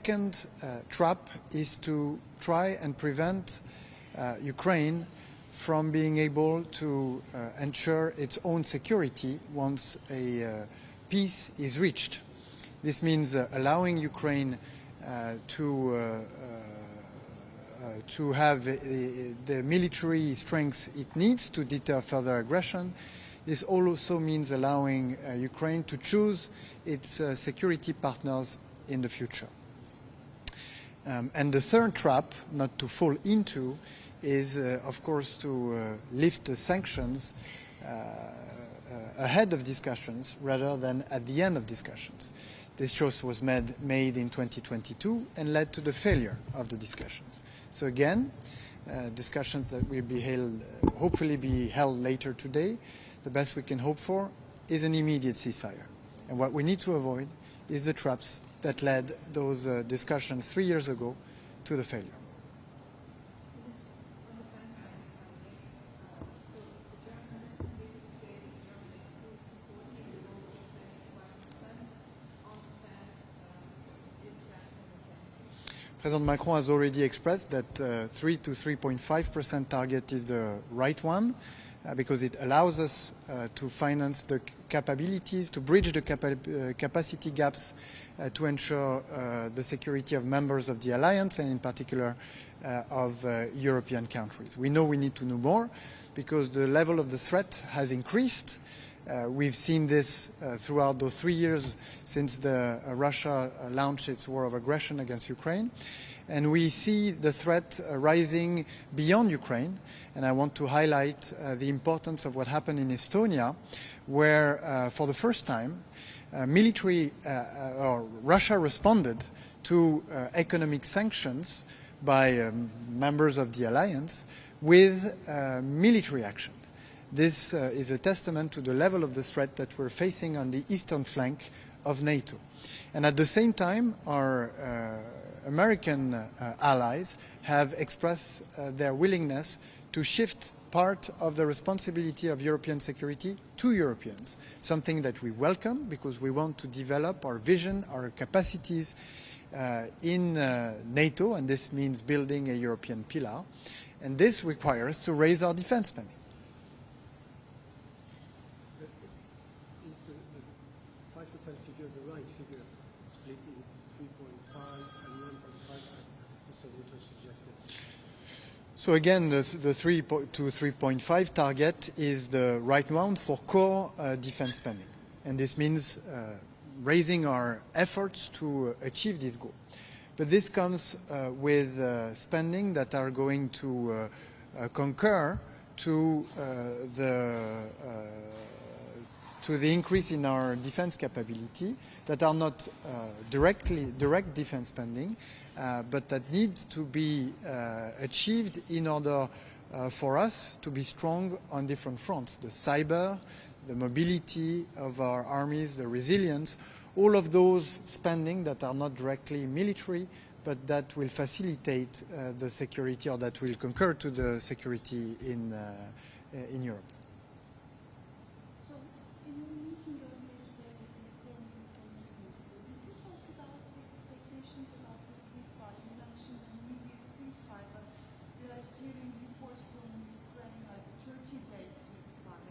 Second trap is to try and prevent Ukraine from being able to ensure its own security once a peace is reached. This means allowing Ukraine to have the military strength it needs to deter further aggression. This also means allowing Ukraine to choose its security partners in the future. And the third trap, not to fall into, is of course to lift the sanctions ahead of discussions rather than at the end of discussions. This choice was made in 2022 and led to the failure of the discussions. So again, discussions that will be held, hopefully be held later today, the best we can hope for is an immediate ceasefire. And what we need to avoid is the traps that led those discussions 3 years ago to the failure. President Macron has already expressed that 3 to 3.5% target is the right one because it allows us to finance the capabilities, to bridge the capacity gaps to ensure the security of members of the alliance and in particular of European countries. We know we need to know more because the level of the threat has increased. We've seen this throughout those 3 years since Russia launched its war of aggression against Ukraine. And we see the threat rising beyond Ukraine. And I want to highlight the importance of what happened in Estonia, where for the first time, Russia responded to economic sanctions by members of the alliance with military action. This is a testament to the level of the threat that we're facing on the eastern flank of NATO. And at the same time, our American allies have expressed their willingness to shift part of the responsibility of European security to Europeans, something that we welcome because we want to develop our vision, our capacities in NATO, and this means building a European pillar. And this requires to raise our defense spending. Figure, the right figure, split in 3.5 and 1.5 as Mr. Nato suggested? So again, the 3 to 3.5 target is the right one for core defense spending. And this means raising our efforts to achieve this goal. But this comes with spending that are going to concur to the increase in our defense capability, that are not direct defense spending, but that needs to be achieved in order for us to be strong on different fronts. The cyber, the mobility of our armies, the resilience, all of those spending that are not directly military, but that will facilitate the security, or that will concur to the security in Europe.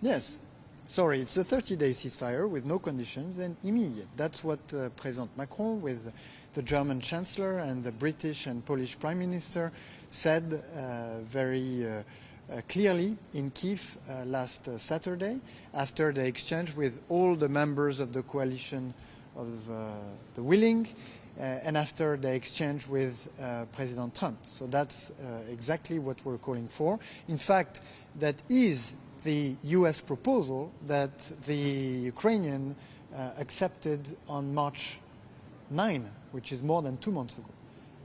Yes. Sorry, it's a 30-day ceasefire with no conditions and immediate. That's what President Macron, with the German Chancellor and the British and Polish Prime Minister, said very clearly in Kiev last Saturday, after the exchange with all the members of the coalition of the willing, and after the exchange with President Trump. So that's exactly what we're calling for. In fact, that is the US proposal that the Ukrainian accepted on March 9, which is more than 2 months ago.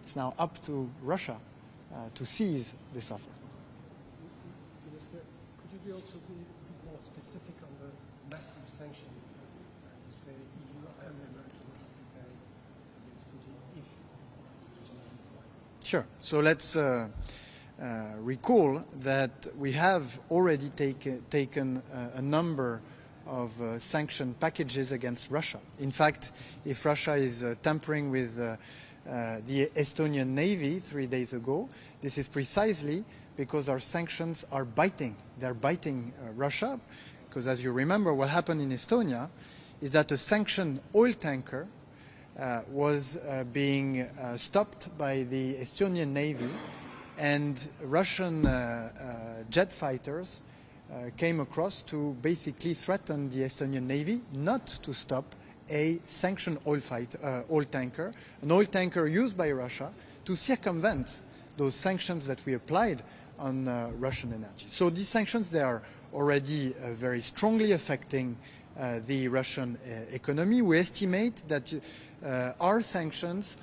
It's now up to Russia to seize this offer. Minister, could you also be more specific on the massive sanction you say EU and American are preparing against Putin if it's not changing? Sure. So let's recall that we have already taken a number of sanction packages against Russia. In fact, if Russia is tampering with the Estonian Navy 3 days ago. This is precisely because our sanctions are biting. They're biting Russia, because as you remember, what happened in Estonia is that a sanctioned oil tanker was being stopped by the Estonian Navy, and Russian jet fighters came across to basically threaten the Estonian Navy not to stop a sanctioned oil tanker, an oil tanker used by Russia to circumvent those sanctions that we applied on Russian energy. So these sanctions, they are already very strongly affecting the Russian economy. We estimate that our sanctions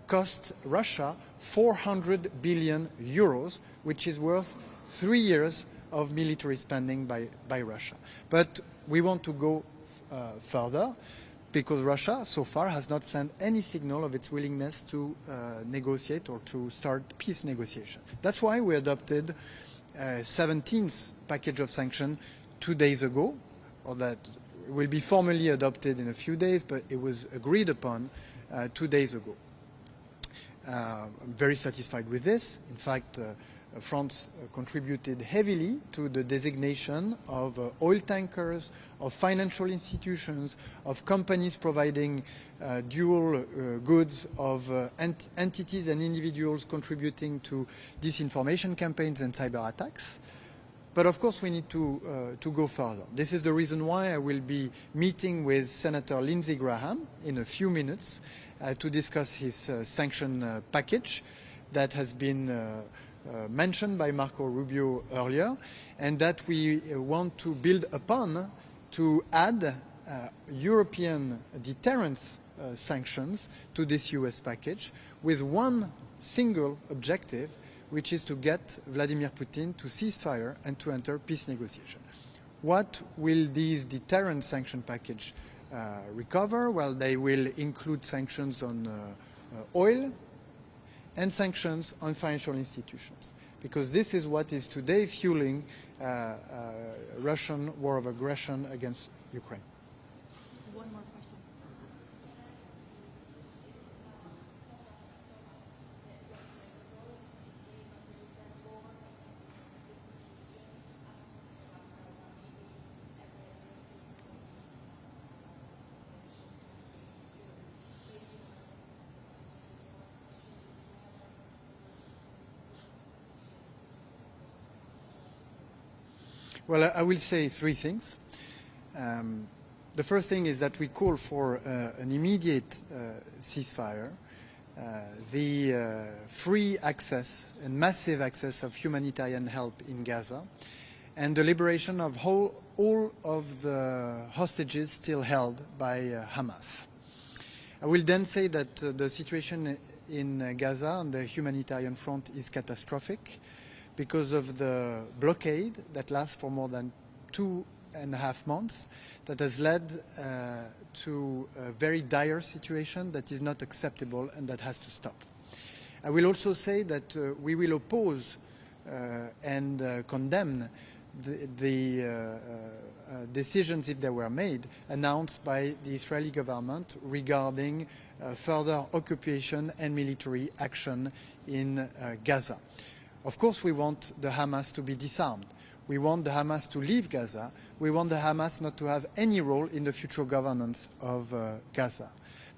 cost Russia 400 billion euros, which is worth 3 years of military spending by Russia. But we want to go further, because Russia so far has not sent any signal of its willingness to negotiate or to start peace negotiation. That's why we adopted a 17th package of sanctions 2 days ago, or that will be formally adopted in a few days, but it was agreed upon 2 days ago. I'm very satisfied with this. In fact, France contributed heavily to the designation of oil tankers, of financial institutions, of companies providing dual goods, of entities and individuals contributing to disinformation campaigns and cyber attacks. But of course we need to go further. This is the reason why I will be meeting with Senator Lindsey Graham in a few minutes to discuss his sanction package that has been mentioned by Marco Rubio earlier, and that we want to build upon to add European deterrence sanctions to this US package with one single objective, which is to get Vladimir Putin to cease fire and to enter peace negotiation. What will these deterrent sanction package recover? Well, they will include sanctions on oil and sanctions on financial institutions, because this is what is today fueling Russian war of aggression against Ukraine. One more question. Well, I will say three things. The first thing is that we call for an immediate ceasefire, the free access and massive access of humanitarian help in Gaza, and the liberation of all of the hostages still held by Hamas. I will then say that the situation in Gaza on the humanitarian front is catastrophic because of the blockade that lasts for more than 2.5 months, that has led to a very dire situation that is not acceptable and that has to stop. I will also say that we will oppose and condemn the decisions, if they were made, announced by the Israeli government regarding further occupation and military action in Gaza. Of course, we want the Hamas to be disarmed. We want the Hamas to leave Gaza. We want the Hamas not to have any role in the future governance of Gaza.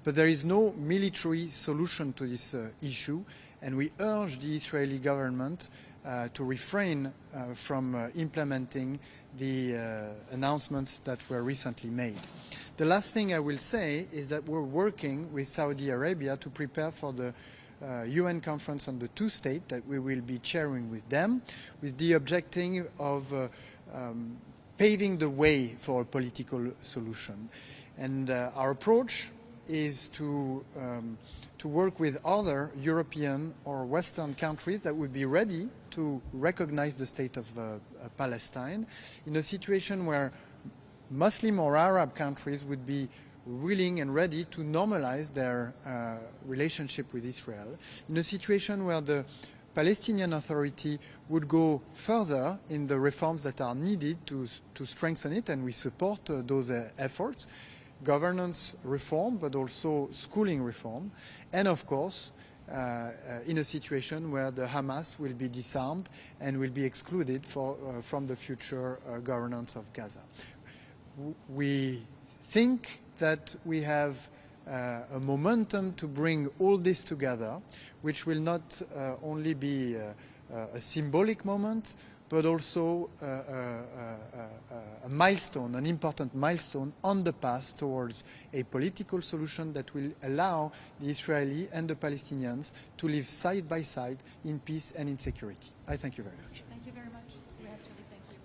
But there is no military solution to this issue, and we urge the Israeli government to refrain from implementing the announcements that were recently made. The last thing I will say is that we're working with Saudi Arabia to prepare for the UN conference on the two-state that we will be chairing with them, with the objective of paving the way for a political solution. And our approach is to work with other European or Western countries that would be ready to recognize the state of Palestine in a situation where Muslim or Arab countries would be willing and ready to normalize their relationship with Israel, in a situation where the Palestinian Authority would go further in the reforms that are needed to strengthen it, and we support those efforts. governance reform, but also schooling reform, and of course, in a situation where the Hamas will be disarmed and will be excluded from the future governance of Gaza. We think that we have a momentum to bring all this together, which will not only be a symbolic moment, but also a milestone, an important milestone on the path towards a political solution that will allow the Israeli and the Palestinians to live side by side in peace and in security. I thank you very much. Thank you very much. We have to thank you.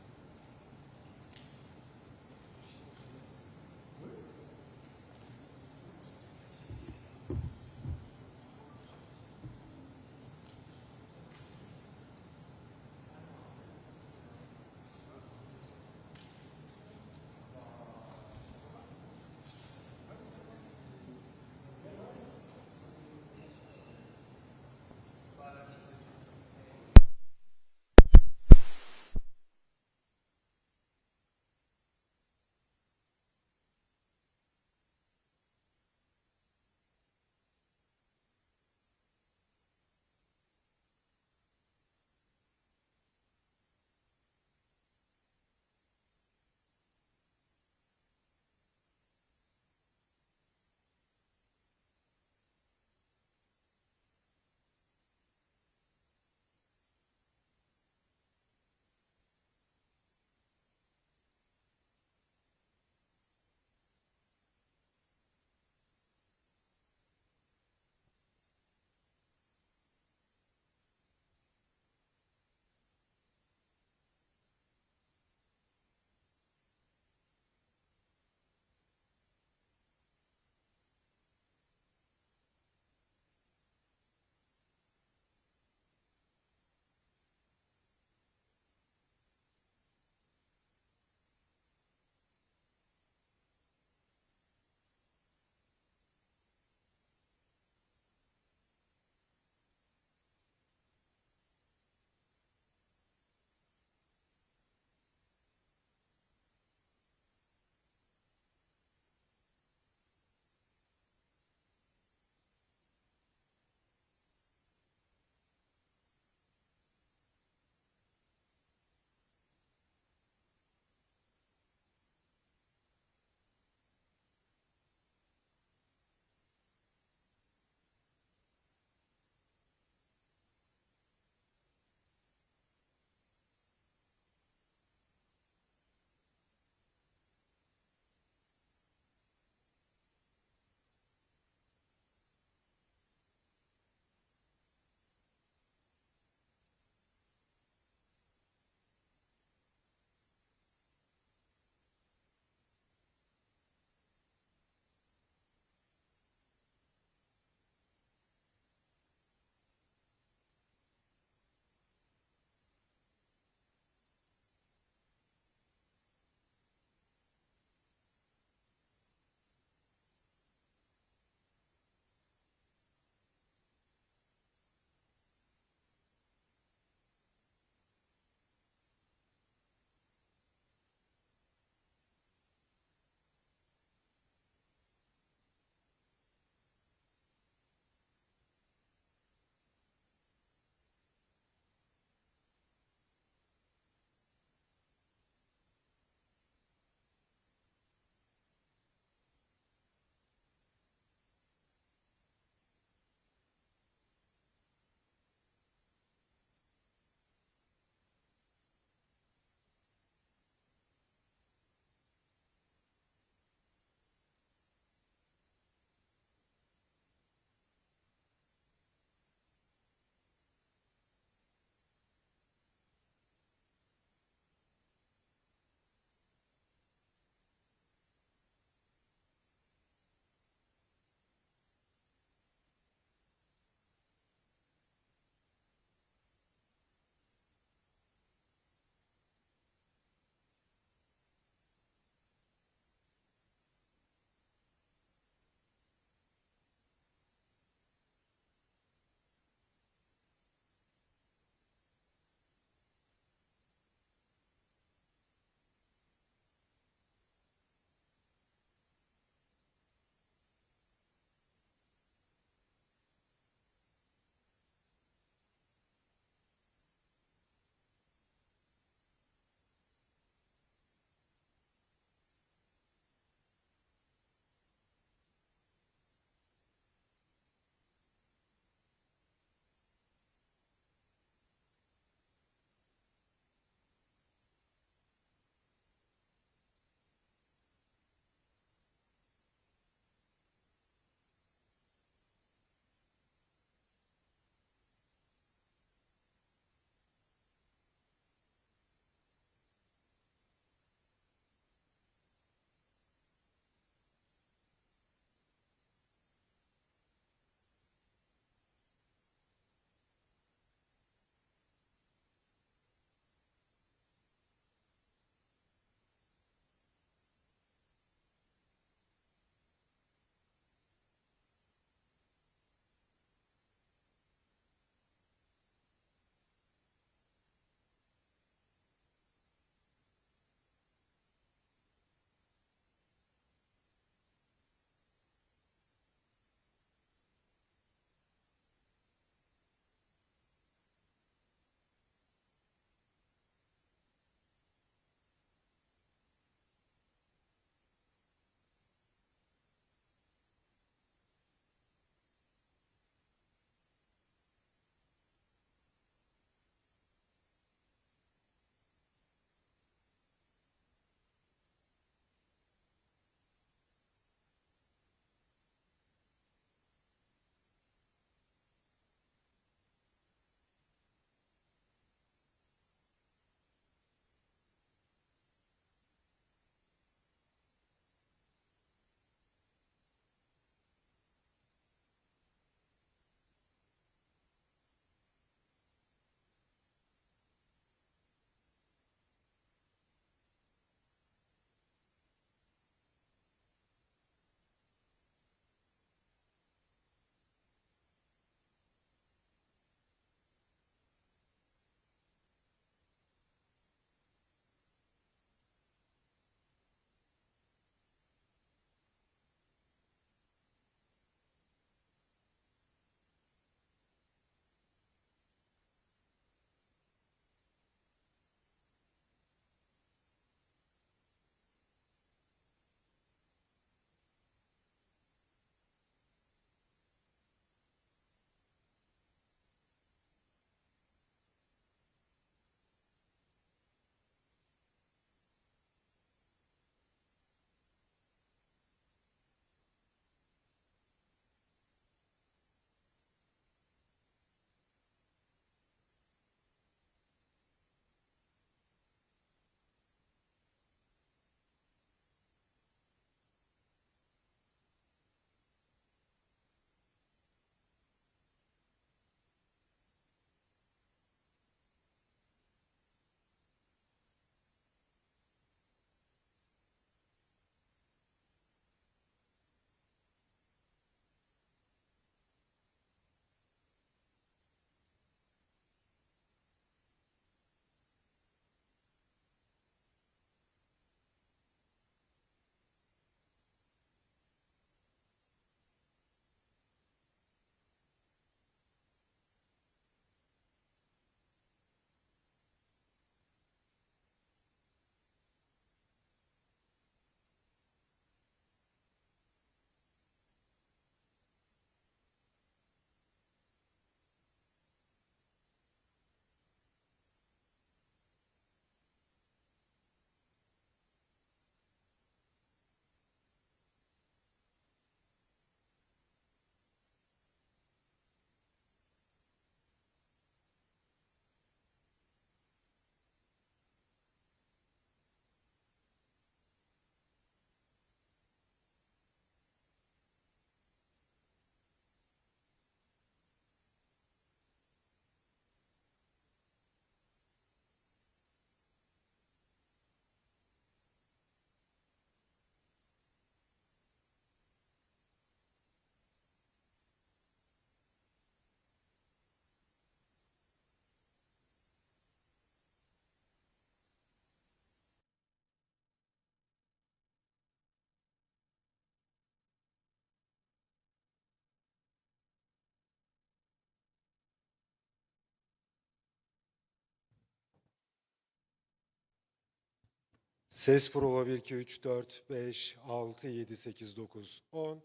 Ses prova 1, 2, 3, 4, 5, 6, 7, 8, 9, 10.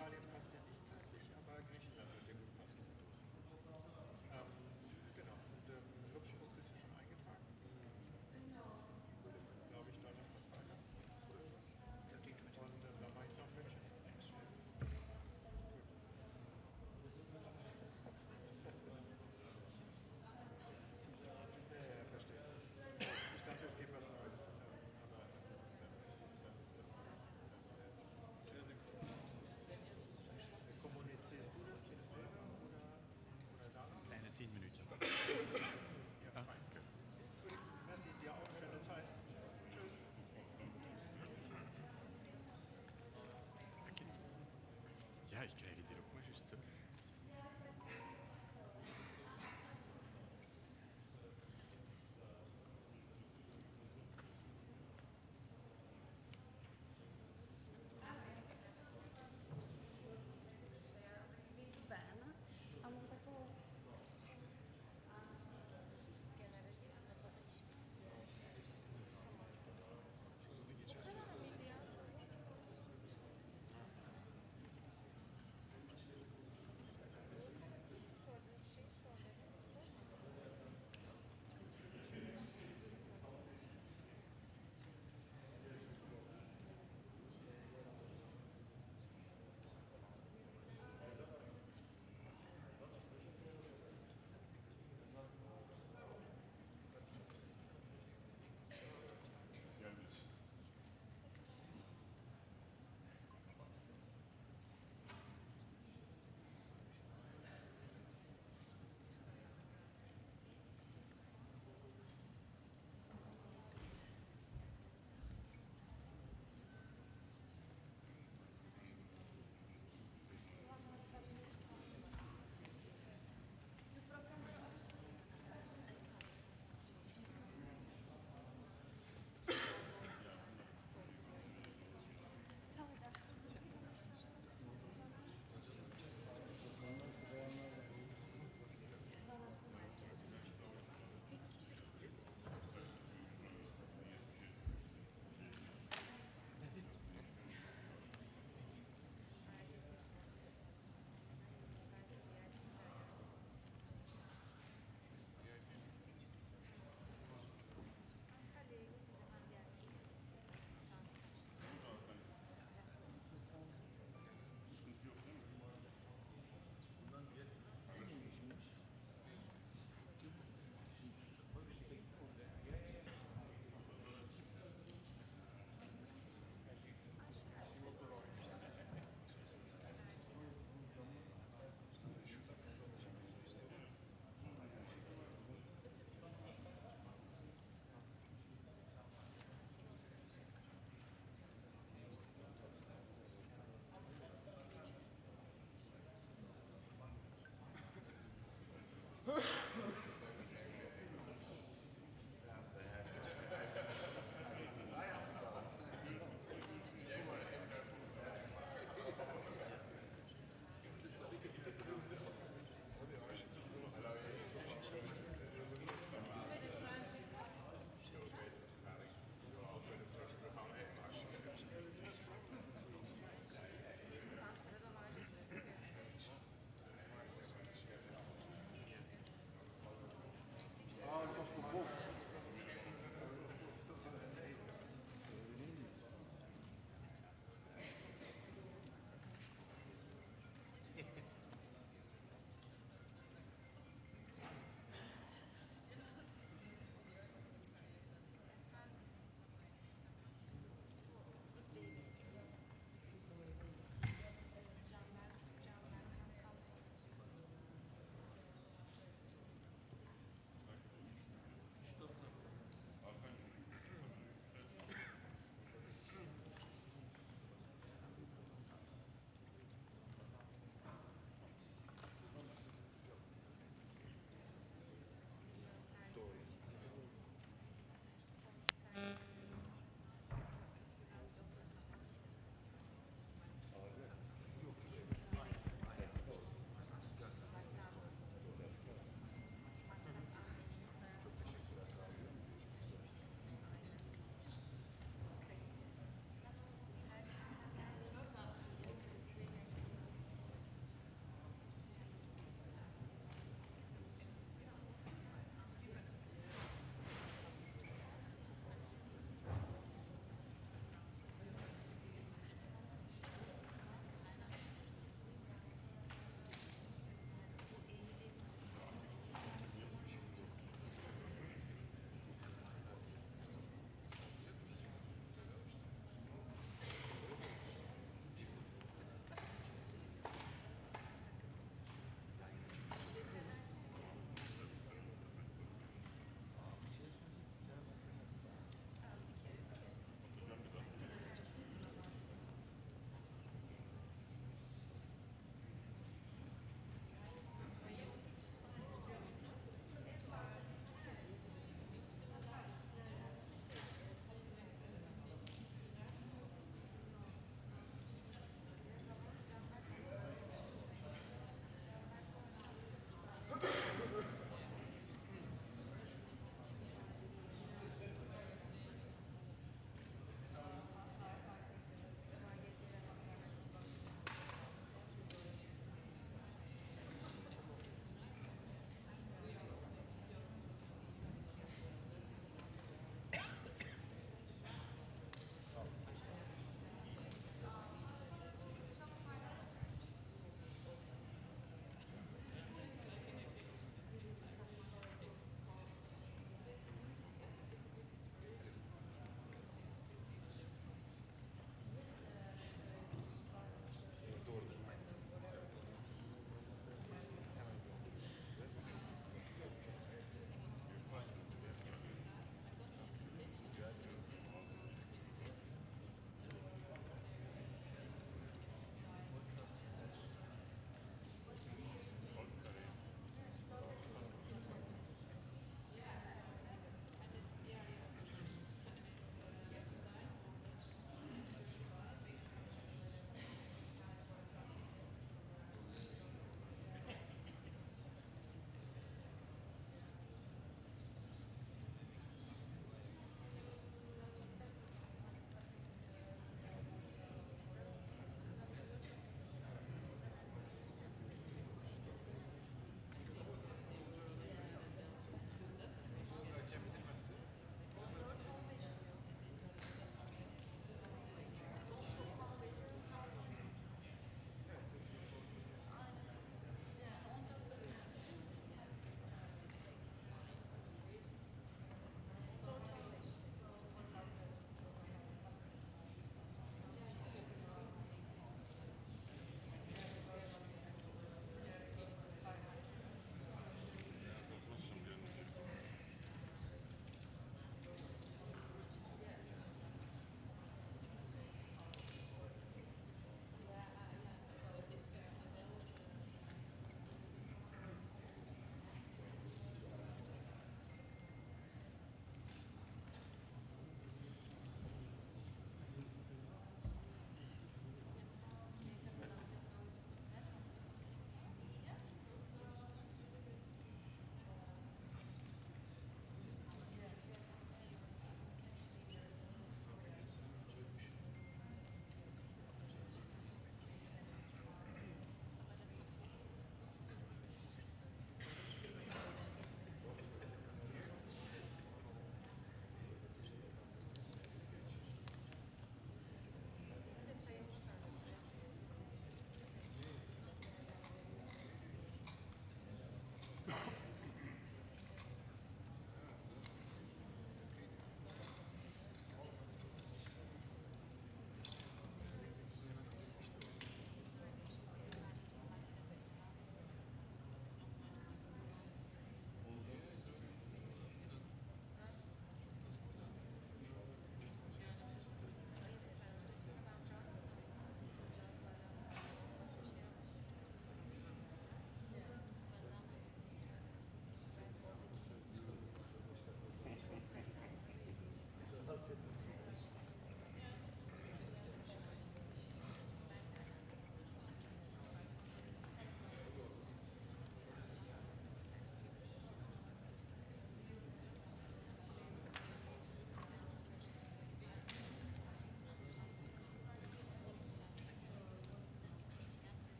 Italien passt ja nicht zeitlich, aber Griechenland wird ja gut passen. Genau, und Luxemburg ist ja schon eingetragen. Glaube ich, Donnerstag, Freitag. Und da mache ich noch München. Ja, verstehe. Ich dachte, es gibt was Neues. Aber dann ist das das. Kommunizierst du das mit selber oder Dana? Kleine 10 Minuten. Ja, fein. Gut, merci, dir auch. Schöne Zeit. Tschüss. Ja, ik krijg het hier ook maar juist. Hè. Bene.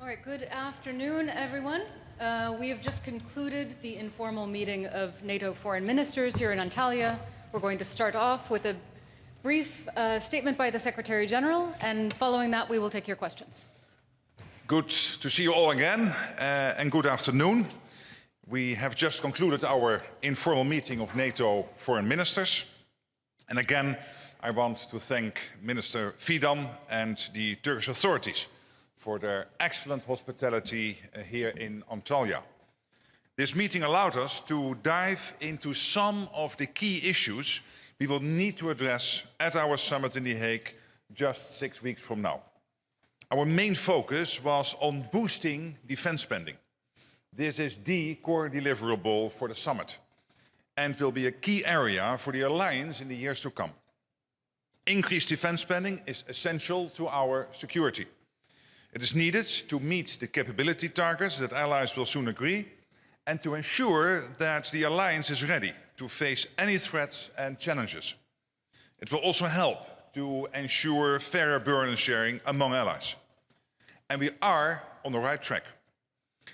All right, good afternoon, everyone. We have just concluded the informal meeting of NATO foreign ministers here in Antalya. We're going to start off with a brief statement by the Secretary General, and following that, we will take your questions. Good to see you all again, and good afternoon. We have just concluded our informal meeting of NATO foreign ministers. And again, I want to thank Minister Fidan and the Turkish authorities for their excellent hospitality here in Antalya. This meeting allowed us to dive into some of the key issues we will need to address at our summit in The Hague just 6 weeks from now. Our main focus was on boosting defense spending. This is the core deliverable for the summit and will be a key area for the alliance in the years to come. Increased defense spending is essential to our security. It is needed to meet the capability targets that allies will soon agree and to ensure that the alliance is ready to face any threats and challenges. It will also help to ensure fairer burden sharing among allies. And we are on the right track.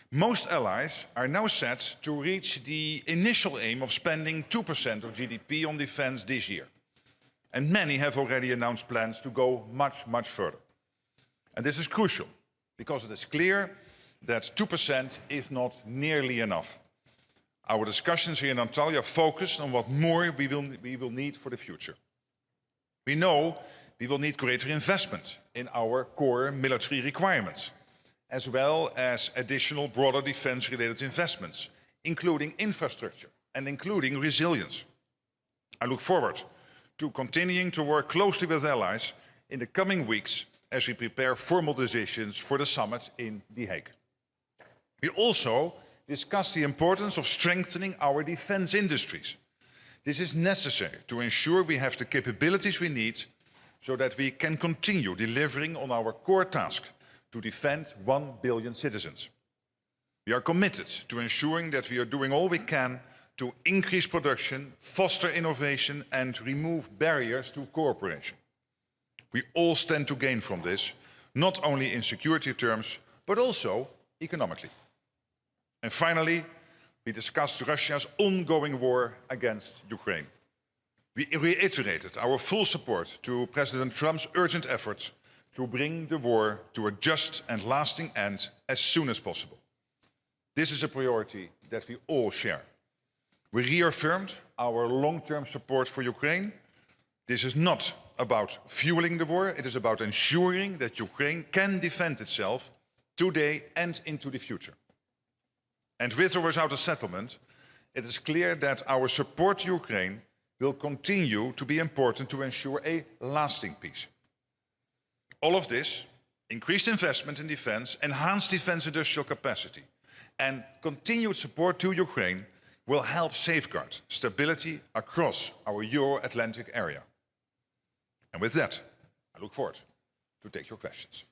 Most allies are now set to reach the initial aim of spending 2% of GDP on defense this year. And many have already announced plans to go much, much further. And this is crucial, because it is clear that 2% is not nearly enough. Our discussions here in Antalya focused on what more we will need for the future. We know we will need greater investment in our core military requirements, as well as additional broader defense-related investments, including infrastructure and including resilience. I look forward to continuing to work closely with allies in the coming weeks as we prepare formal decisions for the summit in The Hague. We also discussed the importance of strengthening our defense industries. This is necessary to ensure we have the capabilities we need so that we can continue delivering on our core task to defend 1 billion citizens. We are committed to ensuring that we are doing all we can to increase production, foster innovation, and remove barriers to cooperation. We all stand to gain from this, not only in security terms, but also economically. And finally, we discussed Russia's ongoing war against Ukraine. We reiterated our full support to President Trump's urgent efforts to bring the war to a just and lasting end as soon as possible. This is a priority that we all share. We reaffirmed our long-term support for Ukraine. This is not about fueling the war, it is about ensuring that Ukraine can defend itself today and into the future. And with or without a settlement, it is clear that our support to Ukraine will continue to be important to ensure a lasting peace. All of this, increased investment in defense, enhanced defense industrial capacity, and continued support to Ukraine will help safeguard stability across our Euro-Atlantic area. And with that, I look forward to take your questions.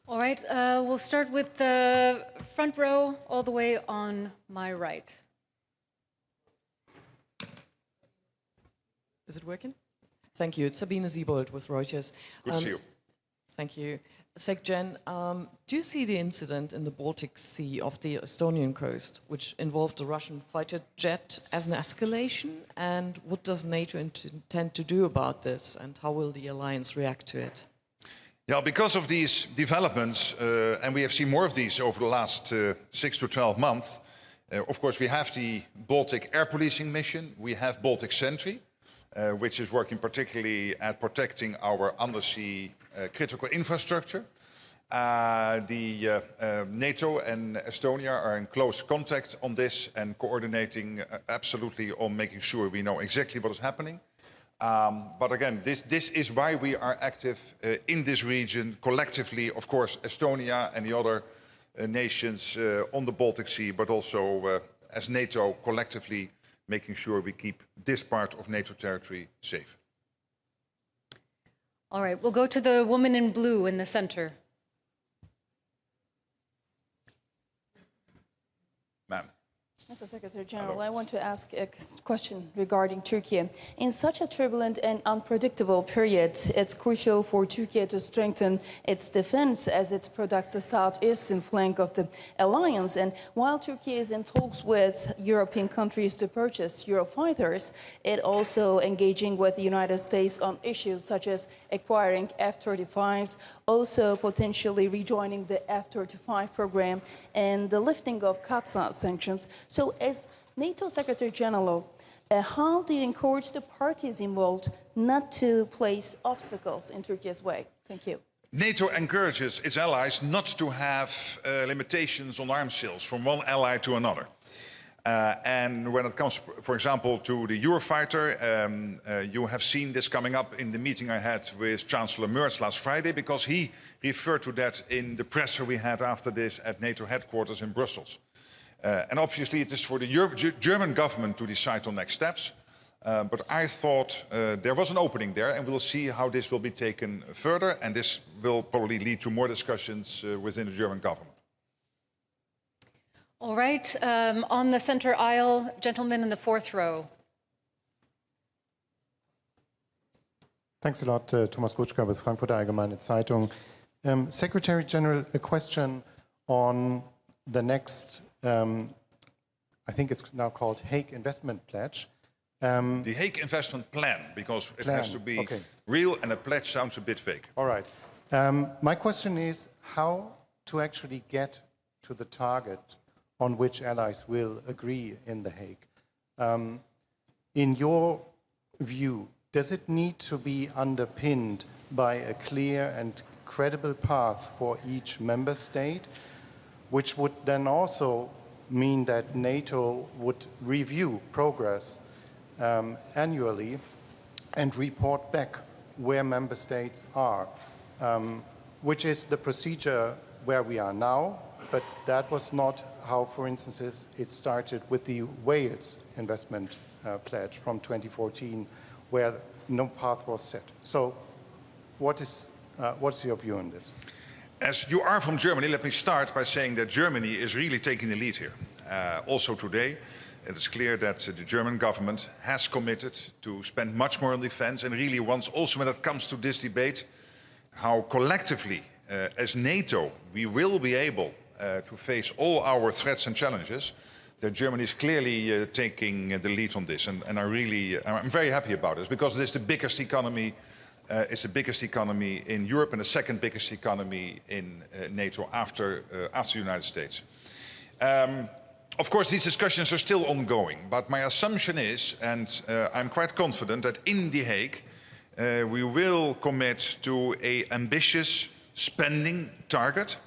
All right, we'll start with the front row all the way on my right. Is it working? Thank you. It's Sabine Siebold with Reuters. Good to see you. Thank you. SecGen, do you see the incident in the Baltic Sea off the Estonian coast, which involved a Russian fighter jet, as an escalation? And what does NATO intend to do about this? And how will the alliance react to it? Yeah, because of these developments, and we have seen more of these over the last 6 to 12 months, of course we have the Baltic air policing mission, we have Baltic Sentry, which is working particularly at protecting our undersea critical infrastructure. NATO and Estonia are in close contact on this and coordinating absolutely on making sure we know exactly what is happening. But again, this is why we are active in this region collectively, of course, Estonia and the other nations on the Baltic Sea, but also as NATO collectively making sure we keep this part of NATO territory safe. All right, we'll go to the woman in blue in the center. Ma'am. Mr. Secretary General, I want to ask a question regarding Turkey. In such a turbulent and unpredictable period, it's crucial for Turkey to strengthen its defense as it protects the southeastern flank of the alliance. And while Turkey is in talks with European countries to purchase Eurofighters, it also engaging with the United States on issues such as acquiring F-35s, also potentially rejoining the F-35 program and the lifting of Qatar sanctions. So as NATO Secretary General, how do you encourage the parties involved not to place obstacles in Turkey's way? Thank you. NATO encourages its allies not to have limitations on arms sales from one ally to another. And when it comes, for example, to the Eurofighter, you have seen this coming up in the meeting I had with Chancellor Merz last Friday, because he referred to that in the presser we had after this at NATO headquarters in Brussels. And obviously it is for the German government to decide on next steps. But I thought there was an opening there, and we'll see how this will be taken further. And this will probably lead to more discussions within the German government. All right, on the center aisle, gentleman in the fourth row. Thanks a lot, Thomas Gutschka with Frankfurter Allgemeine Zeitung. Secretary General, a question on the next, I think it's now called Hague Investment Pledge. The Hague Investment Plan, because it has to be real, and a pledge sounds a bit vague. All right. My question is how to actually get to the target on which allies will agree in The Hague. In your view, does it need to be underpinned by a clear and credible path for each member state, which would then also mean that NATO would review progress annually and report back where member states are, which is the procedure where we are now, but that was not how, for instance, it started with the Wales investment pledge from 2014, where no path was set. So what's your view on this? As you are from Germany, let me start by saying that Germany is really taking the lead here. Also today, it is clear that the German government has committed to spend much more on defense, and really wants also, when it comes to this debate, how collectively as NATO we will be able to face all our threats and challenges, that Germany is clearly taking the lead on this. And I'm very happy about this, because it is the biggest economy, it's the biggest economy in Europe and the second biggest economy in NATO after the United States. Of course, these discussions are still ongoing, but my assumption is, and I'm quite confident, that in The Hague we will commit to an ambitious spending target.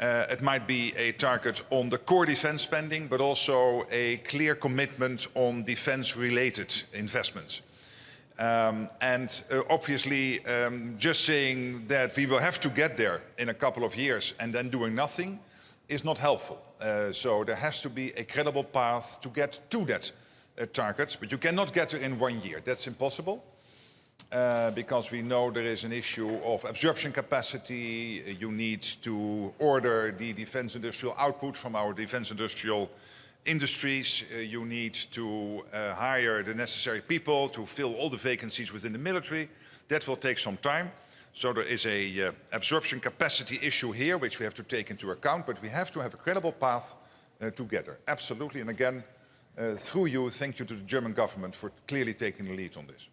It might be a target on the core defense spending, but also a clear commitment on defense-related investments. Obviously, just saying that we will have to get there in a couple of years and then doing nothing is not helpful. So there has to be a credible path to get to that target, but you cannot get there in 1 year. That's impossible. Because we know there is an issue of absorption capacity. You need to order the defense industrial output from our defense industrial industries. You need to hire the necessary people to fill all the vacancies within the military. That will take some time. So there is a absorption capacity issue here, which we have to take into account, but we have to have a credible path together. Absolutely. And again, through you, thank you to the German government for clearly taking the lead on this.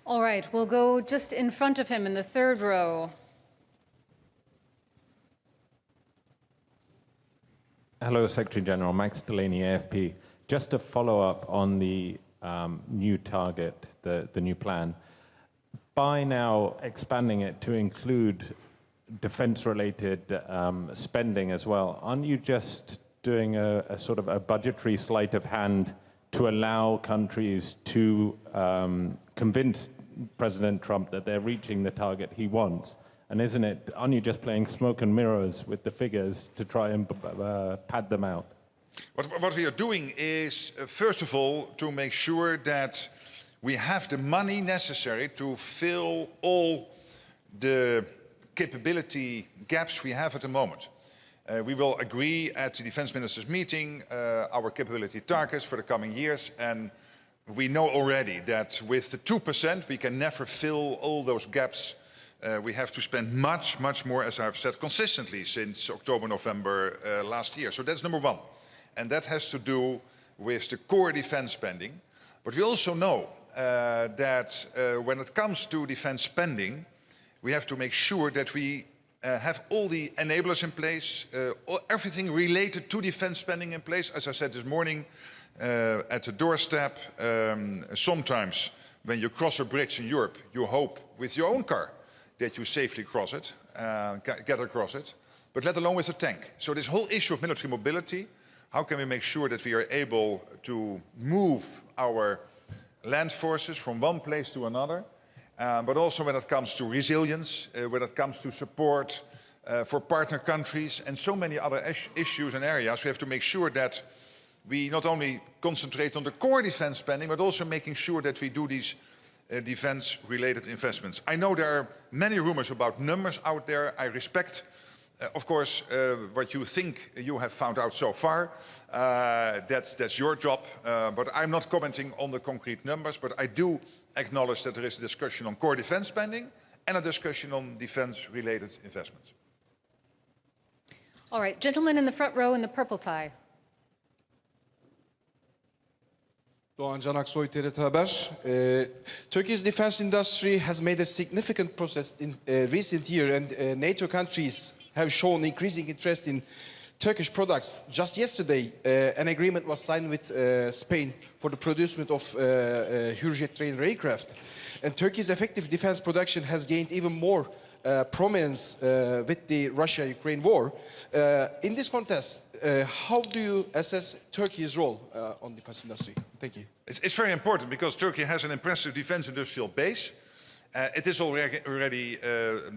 All right, we'll go just in front of him in the third row. Hello, Secretary General. Max Delaney, AFP. Just to follow up on the new target, the new plan. By now expanding it to include defense-related spending as well, aren't you just doing a sort of a budgetary sleight of hand to allow countries to convince President Trump that they're reaching the target he wants? And aren't you just playing smoke and mirrors with the figures to try and pad them out? What we are doing is, first of all, to make sure that we have the money necessary to fill all the capability gaps we have at the moment. We will agree at the defense ministers meeting our capability targets for the coming years, and we know already that with the 2% we can never fill all those gaps. We have to spend much, much more, as I've said consistently since October, November last year. So that's number one. And that has to do with the core defense spending. But we also know that when it comes to defense spending, we have to make sure that we have all the enablers in place, everything related to defense spending in place. As I said this morning, at the doorstep, sometimes when you cross a bridge in Europe, you hope with your own car that you safely cross it, get across it, but let alone with a tank. So this whole issue of military mobility, how can we make sure that we are able to move our land forces from one place to another, but also when it comes to resilience, when it comes to support for partner countries and so many other issues and areas, we have to make sure that we not only concentrate on the core defense spending, but also making sure that we do these defense-related investments. I know there are many rumors about numbers out there. I respect, of course, what you think you have found out so far. That's your job. But I'm not commenting on the concrete numbers, but I do acknowledge that there is a discussion on core defense spending and a discussion on defense-related investments. All right, gentleman in the front row in the purple tie. Doğan Can Aksoy, TRT Haber. Turkey's defense industry has made a significant progress in recent years, and NATO countries have shown increasing interest in Turkish products. Just yesterday, an agreement was signed with Spain for the producement of Hürjet trainer aircraft. And Turkey's effective defense production has gained even more prominence with the Russia-Ukraine war. In this context, how do you assess Turkey's role on the defense industry? Thank you. It's very important because Turkey has an impressive defense industrial base. It is already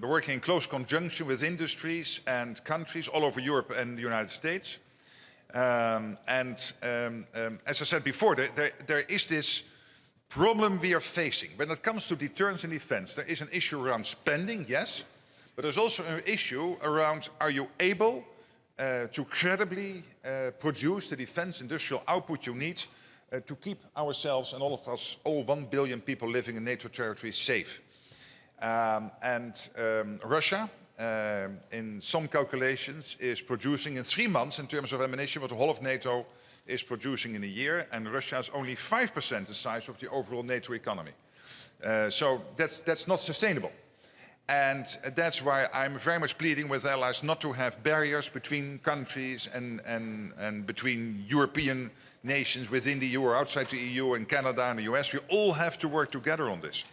working in close conjunction with industries and countries all over Europe and the United States. As I said before, there is this problem we are facing. When it comes to deterrence and defense, there is an issue around spending, yes, but there's also an issue around, are you able to credibly produce the defense industrial output you need to keep ourselves and all of us, all 1 billion people living in NATO territory, safe. Russia, in some calculations, is producing in 3 months in terms of ammunition what the whole of NATO is producing in a year, and Russia is only 5% the size of the overall NATO economy. So that's not sustainable. And that's why I'm very much pleading with allies not to have barriers between countries and between European nations within the EU or outside the EU and Canada and the US. We all have to work together on this.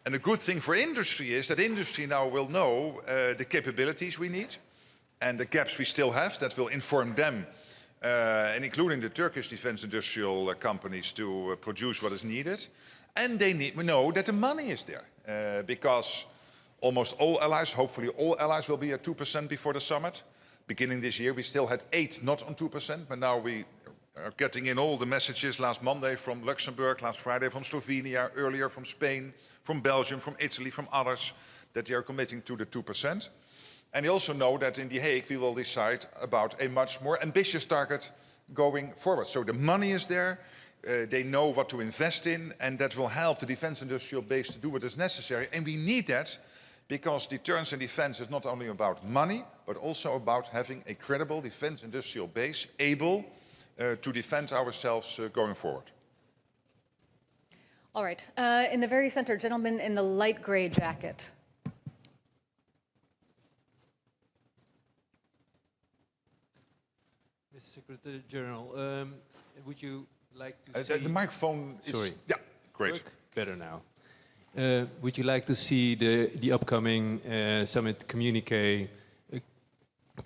And the good thing for industry is that industry now will know the capabilities we need and the gaps we still have. That will inform them, and including the Turkish defense industrial companies, to produce what is needed. And they know that the money is there because almost all allies, hopefully all allies, will be at 2% before the summit. Beginning this year, we still had 8 not on 2%, but now we are getting in all the messages last Monday from Luxembourg, last Friday from Slovenia, earlier from Spain, from Belgium, from Italy, from others, that they are committing to the 2%. And they also know that in The Hague we will decide about a much more ambitious target going forward. So the money is there, they know what to invest in, and that will help the defense industrial base to do what is necessary. And we need that because deterrence and defense is not only about money, but also about having a credible defense industrial base able to defend ourselves going forward. All right, in the very center, gentleman in the light gray jacket. Mr. Secretary General, would you like to see... The microphone is... Sorry. Yeah, great. Work? Better now. Would you like to see the upcoming summit communique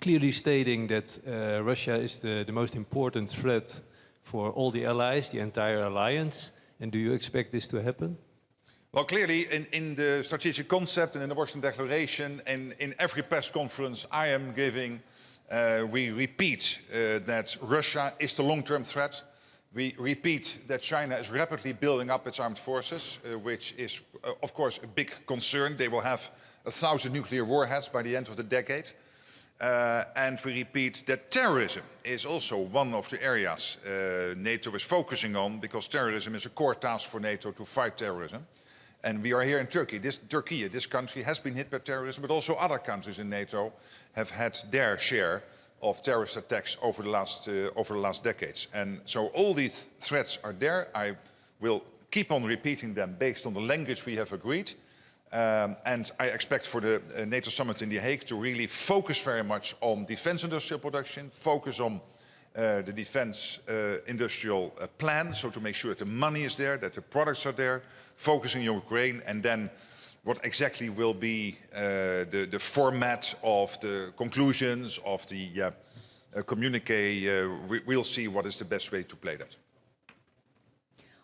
clearly stating that Russia is the most important threat for all the allies, the entire alliance? And do you expect this to happen? Well, clearly in the strategic concept and in the Washington Declaration and in every press conference I am giving, we repeat that Russia is the long-term threat. We repeat that China is rapidly building up its armed forces, which is, of course, a big concern. They will have 1,000 nuclear warheads by the end of the decade. And we repeat that terrorism is also one of the areas NATO is focusing on, because terrorism is a core task for NATO to fight terrorism. And we are here in Turkey. This country has been hit by terrorism, but also other countries in NATO have had their share of terrorist attacks over the last decades. And so all these threats are there. I will keep on repeating them based on the language we have agreed. And I expect for the NATO summit in The Hague to really focus very much on defense industrial production, focus on the defense industrial plan, so to make sure that the money is there, that the products are there, focusing on Ukraine, and then what exactly will be the format of the conclusions of the communique. We'll see what is the best way to play that.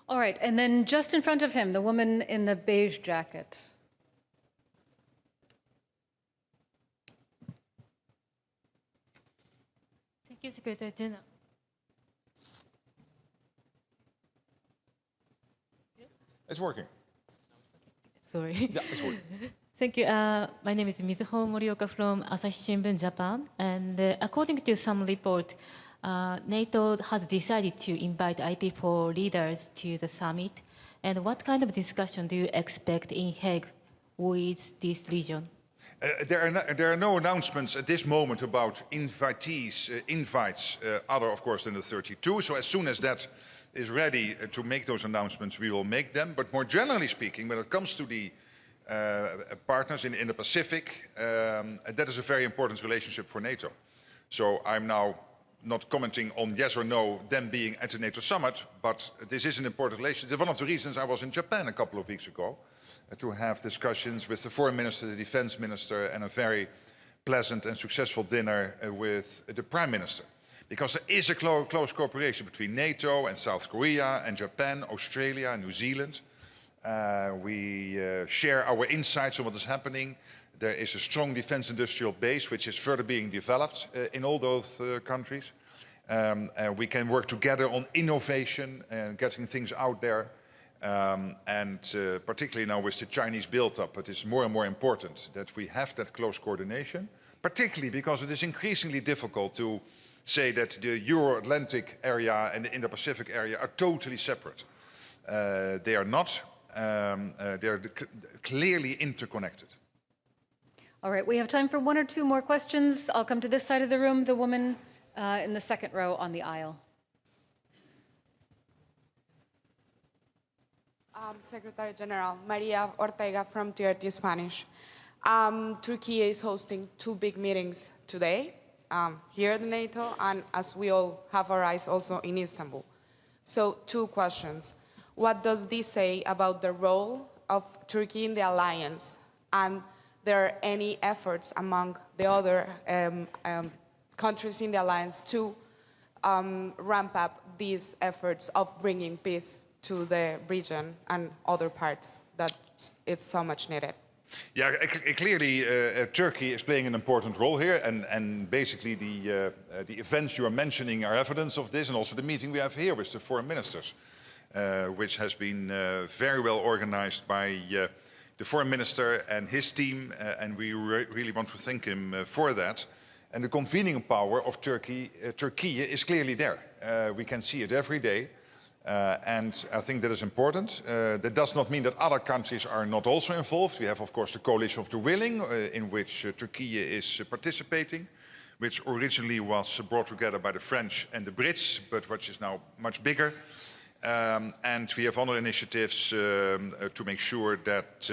All right, and then just in front of him, the woman in the beige jacket. Thank you, Secretary General. It's working. Sorry. Yeah, it's working. Thank you. My name is Mizuho Morioka from Asahi Shimbun, Japan. And according to some report, NATO has decided to invite IP4 leaders to the summit. And what kind of discussion do you expect in Hague with this region? There are no announcements at this moment about invites, other of course than the 32. So as soon as that is ready to make those announcements, we will make them. But more generally speaking, when it comes to the partners in the Pacific, that is a very important relationship for NATO. So I'm now not commenting on yes or no them being at the NATO summit, but this is an important relationship. One of the reasons I was in Japan a couple of weeks ago to have discussions with the foreign minister, the defense minister, and a very pleasant and successful dinner with the prime minister. Because there is a close cooperation between NATO and South Korea and Japan, Australia and New Zealand. We share our insights on what is happening. There is a strong defense industrial base which is further being developed in all those countries. We can work together on innovation and getting things out there. Particularly now with the Chinese build-up, it is more and more important that we have that close coordination, particularly because it is increasingly difficult to say that the Euro-Atlantic area and the Indo-Pacific area are totally separate. They are not. They are clearly interconnected. All right, we have time for one or two more questions. I'll come to this side of the room, the woman in the second row on the aisle. Secretary General, Maria Ortega from TRT Spanish. Turkey is hosting two big meetings today, here at NATO, and as we all have our eyes also in Istanbul. So two questions. What does this say about the role of Turkey in the alliance? And there are any efforts among the other countries in the alliance to ramp up these efforts of bringing peace to the region and other parts that it's so much needed? Yeah, clearly Turkey is playing an important role here, and basically the events you are mentioning are evidence of this, and also the meeting we have here with the foreign ministers, which has been very well organized by the foreign minister and his team, and we really want to thank him for that. And the convening power of Turkey is clearly there. We can see it every day. And I think that is important. That does not mean that other countries are not also involved. We have, of course, the coalition of the willing, in which Turkey is participating, which originally was brought together by the French and the Brits, but which is now much bigger. And we have other initiatives to make sure that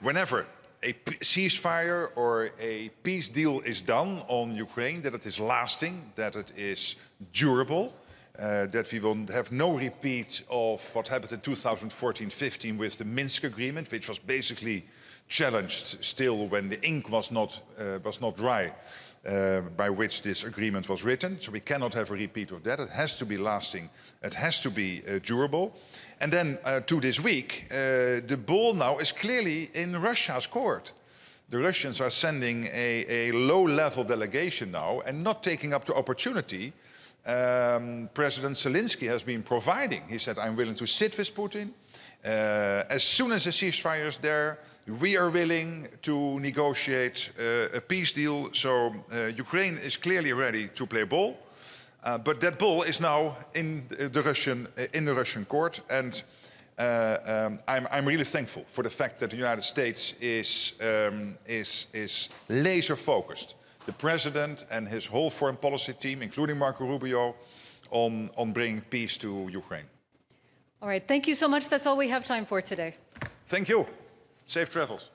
whenever a ceasefire or a peace deal is done on Ukraine, that it is lasting, that it is durable, that we will have no repeat of what happened in 2014-15 with the Minsk agreement, which was basically challenged still when the ink was not dry, by which this agreement was written. So we cannot have a repeat of that. It has to be lasting. It has to be durable. And then to this week, the ball now is clearly in Russia's court. The Russians are sending a low-level delegation now and not taking up the opportunity President Zelensky has been providing. He said, I'm willing to sit with Putin. As soon as a ceasefire is there, we are willing to negotiate a peace deal. So Ukraine is clearly ready to play ball, but that ball is now in the Russian court. And I'm really thankful for the fact that the United States is laser focused. The president and his whole foreign policy team, including Marco Rubio, on bringing peace to Ukraine. All right, thank you so much. That's all we have time for today. Thank you. Safe travels.